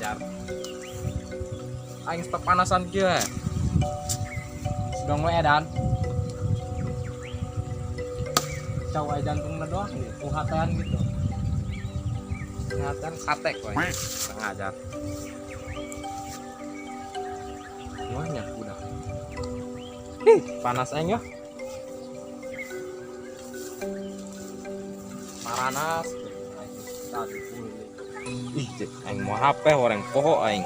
ajar. Aing stop panasan kieu. Sedang we edan. Cawa jantungna doang nih, kuhatean gitu. Kuhatean katek we. Ngajar. Semuanya udah. Panas aing ya. Paranas. Ih, aing mau HP orang poho aing.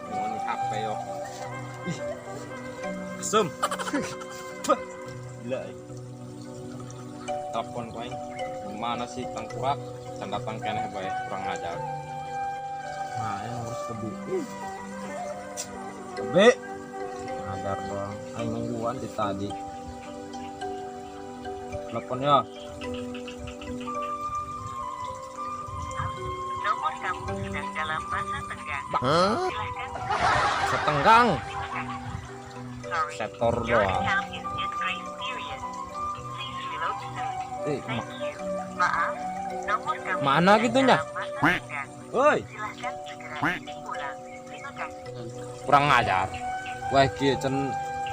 Mau ni HP yo. Ih. Asem. Gila aing. Telepon ku aing. Mana sih tangkurak? Can datang keneh bae kurang ajar. Nah, aing harus kebi. Kebi. Ajar doang. Aing nungguan di tadi. Telepon ya. Nomor kamu sedang dalam masa tenggang. Silahkan Setenggang. sorry. Setor Your doang. account is in grace period. Please reload soon. Eh, Thank you. Maaf, nomor kamu Mana sedang gitunya? dalam masa tenggang. Woi, Silahkan segera isi ulang. Terima kasih. kurang ngajar. Wah, kieu cen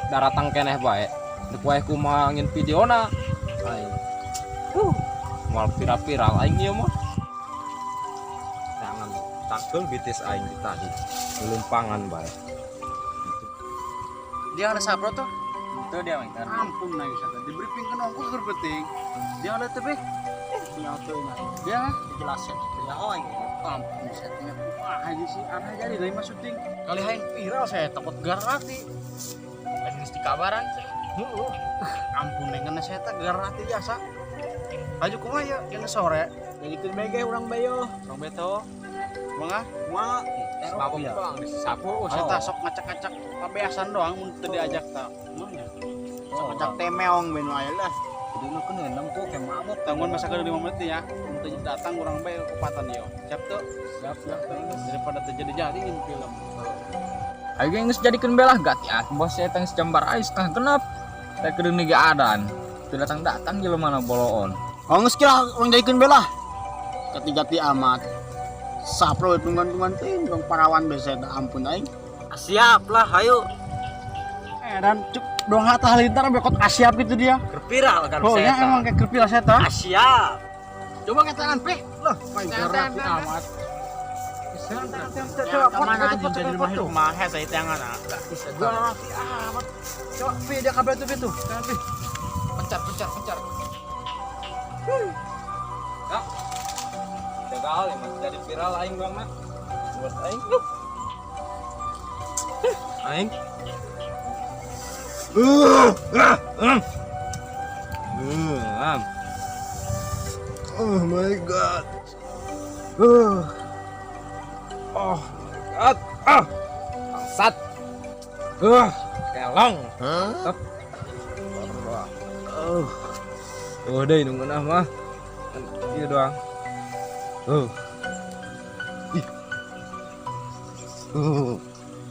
daratang keneh bae. Dek wae kumaha ngin videona. Aing. Mal viral-viral aing ieu mah. Jangan takul bitis aing di tadi. Lumpangan bae. Dia ada sabro tuh. Tuh dia main Ampun nang sata. Di briefing kan aku keur penting. Dia ada teh beh. punya tuh ini Dia dijelasin ya oh ini ampun setnya wah aja sih aneh jadi dari mas syuting. Kali hain viral saya takut garati. lagi mesti kabaran Ampun neng kena saya tak garati biasa. Aju kumaha ya kena sore. jadi ke BG orang bayo Bang Beto. Mangga mah Mabok doang disapu. saya tak sok ngacak-ngacak pabeasan doang mun teu diajak ta. Mangga. Sok ngacak temeong benu aya lah. jadi lu kan enam kok kayak mabok Tanggung masa kada 5 menit ya. Untuk datang kurang bae kupatan yo. Siap tuh. siap tengah Daripada terjadi-jadiin film. Aing geus jadikeun belah gati ah. Bos saya tang secambar ais tah genep. Teh kedeung ge adan. Teu datang-datang jelema na boloon. oh nges kira orang jadikan bela keti-keti amat sapro tunggan-tunggan ting dong parawan biasa ampun aing Siap lah, ayo. dan cuk dong hata halilintar bekot asiap gitu dia Kerpiral kan oh ya emang kayak kerpil saya tahu Siap. coba ke tangan pe loh main gerak amat Ya, kemana aja jadi rumah rumah saya tangan ah. gua rapi amat coba pe dia kabel tuh tuh tangan pe Pencar. Ya. Gagal ya mas jadi viral aing bang mah. Buat aing. Aing. Oh my god. Oh my god. Bangsat. Kelong. Hah? Oh, deh nunggu mah. Iya doang. Ih.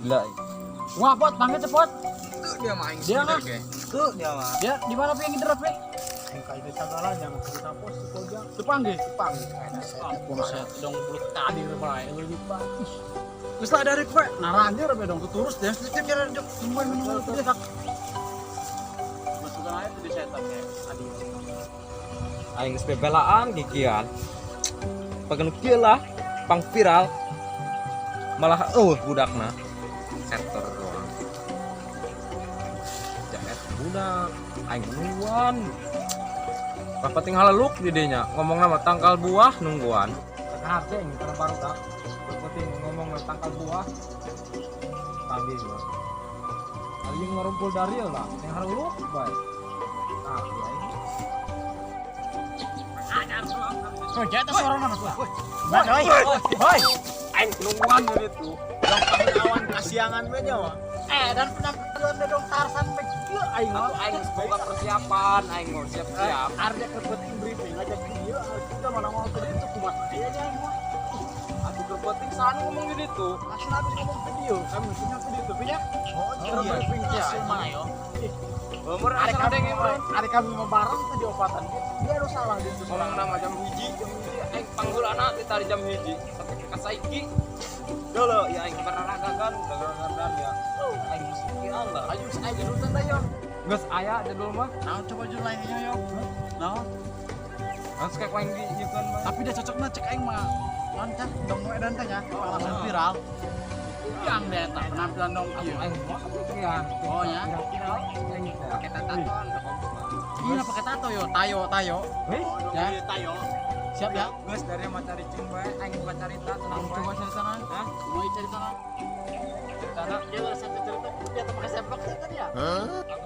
Gila. wah pot panggil cepot Dia main. dia kan Tuh dia mah. dia di mana pengen drop pe Yang kayak itu segala jangan kita pos koja. dipanggil Ampun saya dong bulu tadi bae lebih bagus. Geus lah dari pe naranja rebe dong keturus deh setiap kira jok semua minum dia tak Maksudnya itu di setup ya. Adi. Aing geus bebelaan gigian. Pagen kieu lah pang viral. Malah budakna sektor doang. Jaket budak aing nungguan. Apa tinggal haluk di dinya ngomong nama tangkal buah nungguan. harga ini karena baru tak penting ngomong tangkal buah tadi gua kali yang ngumpul dari lah yang harus lu baik ah ya ini oh jatuh seorang mana tuh Woi. Aing nungguan itu. Yang kawan kasiangan meja wah. dan penampilan dong Tarsan pe aing Atau aing semoga persiapan aing mau siap-siap. harga kepenting briefing aja dia kita mana mau tadi itu kumat aja aing mah Aku berpenting sana ngomong gitu itu. langsung habis ngomong video kami punya video tuh punya Oh iya. briefing ya. Mana yo? Umur hari asal ada kami yang mau. hari kami mau bareng ke diobatan dia harus salah gitu Ngomong nama jam hiji aing panggul anak di tadi jam hiji sampai ke saiki Allah. Ayo saya jurutan dah yo. Geus aya jadul mah. Nah coba judul lainnya yo. Nah, Geus kayak kuing di nyieun mah. tapi dia cocoknya cek aing mah. Lancar dong edan teh nya. Langsung viral. Yang deh tak penampilan dong Aku ieu. aing mah kepikiran. Oh, ya? Viral aing pakai tatakan. Iya pakai tato yo, tayo. Heh, Ya. Tayo. Siap ya? geus dari mah cari cing bae, aing bukan cerita tenang bae. Coba cari sana. Hah? Mau cari sana. Cerita Dia ada satu cerita dia tuh pakai sempak tadi ya.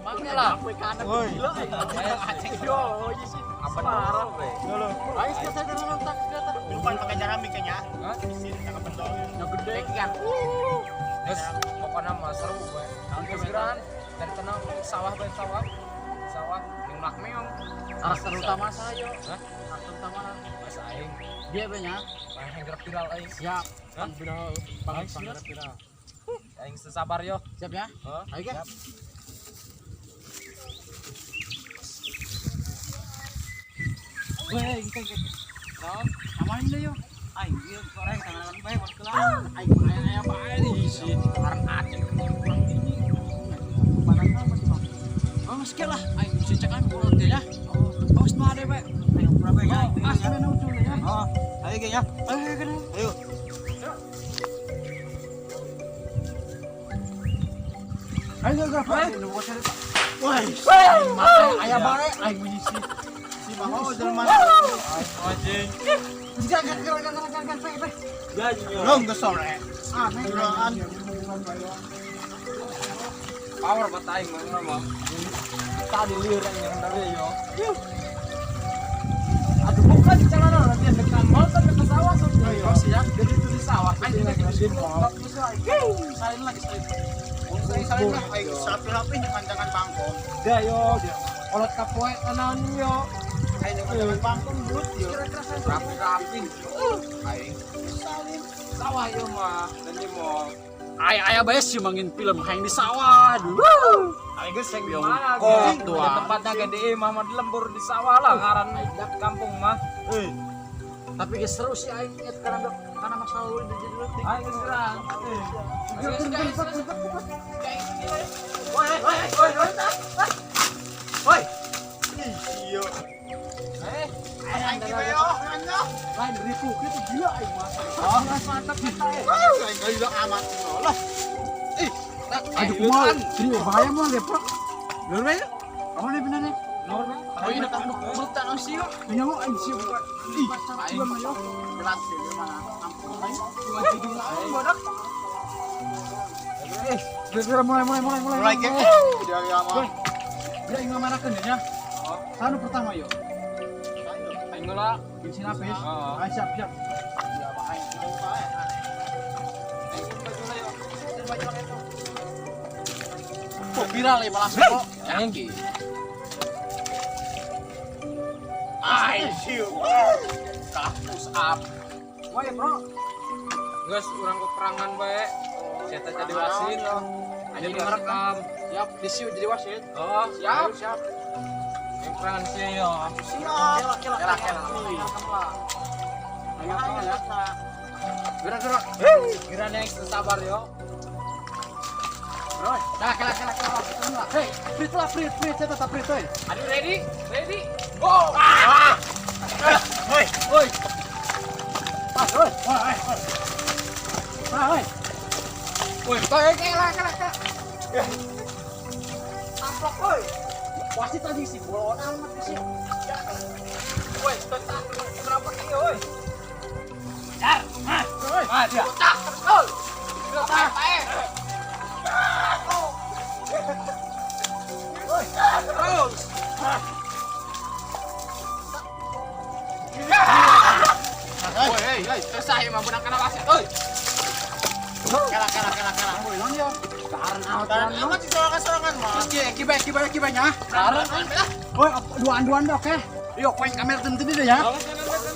Makanya lah. Sampai kanan Woi. gila. Saya acing Yo, iya sih. apa parah we. Dulu. Ayo kita saya dengan otak kelihatan. Lupa pakai jerami kayaknya. Hah? Di sini jangan bendol. Yang gede kan. Geus pokona mah seru bae. Geus geran dari tenang sawah bae sawah. Sawah ning makmeong. Karakter utama saya. Hah? Karakter utama Mas aing dia banyak. aing gerak viral aing. Siap. Hah? Viral, Aing viral. viral. Aing sabar yo. Siap ya? Heeh. Ayo kan? Weh, kita. Naon? Samain deh yo. Aing dia koreng tangan bae buat kelar. Aing aya bae di sini. Karang acing kurang ini. Panas apa sih, Bang? Oh, meski lah. Aing bisa cek aing kurang teh ya. Oh, semua ada bae. Aing pura bae ya. Asli na ucul ya. Oh, ayo geng ya. Ayo kan. Ayo. Ayo gak apa? Lu mau cari. Woi. Aing mah aya bae aing mengisi. Si Bang Oh jelema. Anjing. Jangan. Belum ke sore. Aneh. Bulan. Power buat aing mah. Tadi liur yang dari yo. Aduh, bukan di celana nanti ada kamar tapi ke sawah Oh siap, jadi itu di sawah. Anjing lagi di bawah. Salin lagi salin. Saya lah ayo rapi-rapi jangan bangkong. Dia yo, dia. Olot kapoe tenan yo. Ayo jangan bangkong but yo. Rapi-rapi. Ayo. Sawah yo mah, dan di mall. Ayah bae sih mangin film hayang di sawah. Aing geus yang di Yo, mana? kok Geng? tua. Tempatnya gede mah mah di lembur di sawah lah ngaran kampung mah. Tapi geus seru sih aing et karena masalah ulin di jadi leutik. Aing geus gerang. Woi, Iyo. Eh, Ayo yo. lain ribu itu gila aing mah. Oh, mantap kita. Ayo gila amat lah. Aduh, kumaha? Ini bahaya mah leprak. Bener bae. Kamu nih bener nih. nomor mah. Oh, ini tak ang siyo. Ini mo ang siyo. Ih, aing mah yo. Jelas sih mana. Aing bodak. Mulai ke. Dia mah. Dia ingin marakeun ya. Sanu pertama yo. Aing geula. Bensin habis. Heeh. Ah, siap. Ya, Pak aing. Aing geus baju lah yo. Kok viral ya malah kok. Aing Ayo. Kampus up. Woi, Bro. geus urang keperangan bae. Saya teh jadi wasit. Anjing ngerekam. Siap, disiu jadi wasit. Oh, Siap, siap. siap. Yang perangan sih yo. Siap. Kela. Ayo, ya. Gerak. Kira nek sabar yo. Bro, dah kela. Hei, prit lah, prit, saya tetap prit, hei. Are you ready? Ready? Go! Woi. Pas, woi. Woi. Woi, Kela. Taplok, woi. Wasit tadi sih, bola amat sih. woi, tentang berapa kilo, woi? Jar, woi. Dia. Tak, terus. Tak. Woi, terus. Woi, hei, selesai mah benang kana wasit, euy. Kela. Woi, lan yo. Karena Dan amat di sorangan mah. Terus kibanya. Karena Woi, duaan dah, oke. Yo, koin kamera tentu dia ya.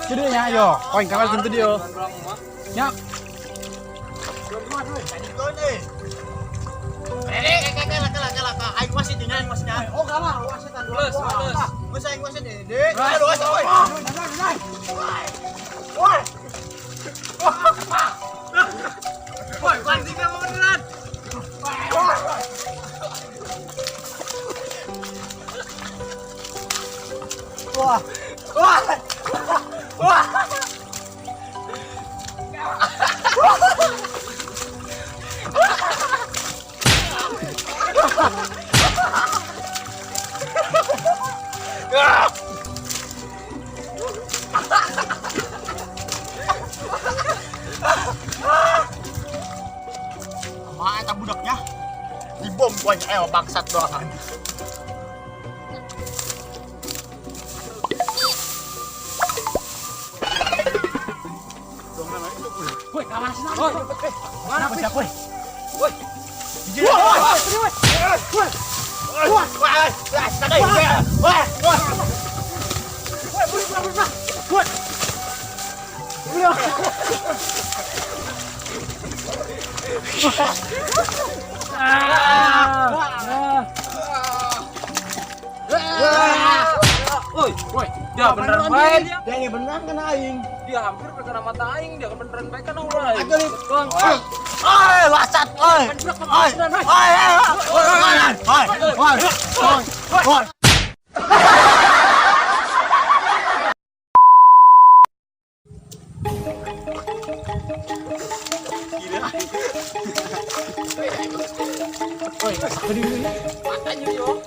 Jadi ya, yo. Koin kamera tentu dia. Ya. Kela. Ayo wasit ini, ayo wasitnya. Oh, kalah wasitan dua. Plus. Masa ayo wasit ini. Dek. Aduh, wasit. Woi, ganti kamu beneran. Wah, bangsat doang. Woi, kawan sih. Woi, mana siapa? Woi. Woi, dia beneran baik. Dia yang beneran kan aing. Dia hampir kena mata aing, dia beneran baik kan ulah. Agak nih. Oi, lasat, oi. Oi. Makanya yo.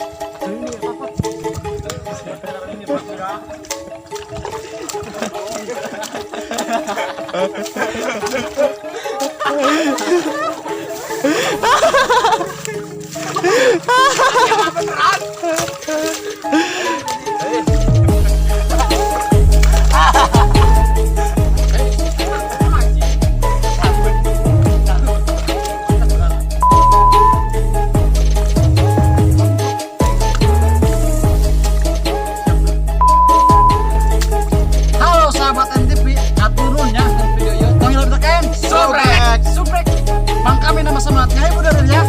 Halo sahabat NTV, aturun ya video yo. Tong tekan subrek. Bang kami nama semangatnya ibu dari ya.